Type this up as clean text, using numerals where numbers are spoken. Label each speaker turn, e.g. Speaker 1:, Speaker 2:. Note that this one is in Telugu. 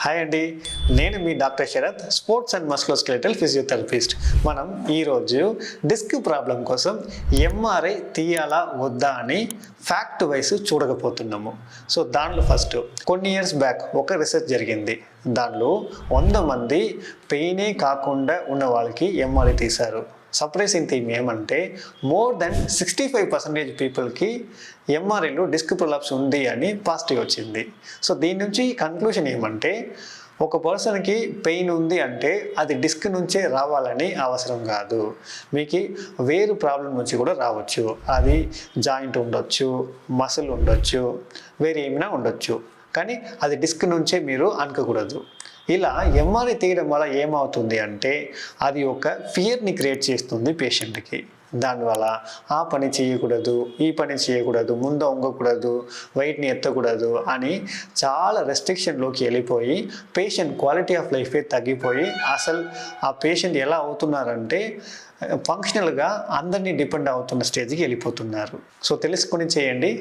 Speaker 1: హాయ్ అండి, నేను మీ doctor Sharath, sports and musculoskeletal physiotherapist. మనం ఈరోజు డిస్క్ ప్రాబ్లం కోసం ఎంఆర్ఐ తీయాలా వద్దా అని ఫ్యాక్ట్ వైస్ చూడకపోతున్నాము. సో దాంట్లో ఫస్ట్ కొన్ని ఇయర్స్ బ్యాక్ ఒక రీసెర్చ్ జరిగింది. దానిలో 100 మంది పెయినే కాకుండా ఉన్న వాళ్ళకి ఎంఆర్ఐ తీశారు. సర్ప్రైజింగ్ థింగ్ ఏమంటే మోర్ దెన్ 65% పీపుల్కి ఎంఆర్ఐలో డిస్క్ ప్రొలాప్స్ ఉంది అని పాజిటివ్ వచ్చింది. సో దీని నుంచి కన్క్లూషన్ ఏమంటే ఒక పర్సన్కి పెయిన్ ఉంది అంటే అది డిస్క్ నుంచే రావాలని అవసరం కాదు. మీకు వేరు ప్రాబ్లం నుంచి కూడా రావచ్చు. అది జాయింట్ ఉండొచ్చు, మసిల్ ఉండొచ్చు, వేరే ఏమైనా ఉండొచ్చు, కానీ అది డిస్క్ నుంచే మీరు అనుకోకూడదు. ఇలా ఎంఆర్ఐ తీయడం వల్ల ఏమవుతుంది అంటే అది ఒక ఫియర్ని క్రియేట్ చేస్తుంది పేషెంట్కి. దానివల్ల ఆ పని చేయకూడదు, ఈ పని చేయకూడదు, ముందు వంగకూడదు, వెయిట్ని ఎత్తకూడదు అని చాలా రెస్ట్రిక్షన్లోకి వెళ్ళిపోయి పేషెంట్ క్వాలిటీ ఆఫ్ లైఫే తగ్గిపోయి అసలు ఆ పేషెంట్ ఎలా అవుతున్నారంటే ఫంక్షనల్గా అందరినీ డిపెండ్ అవుతున్న స్టేజ్కి వెళ్ళిపోతున్నారు. సో తెలుసుకొని చేయండి.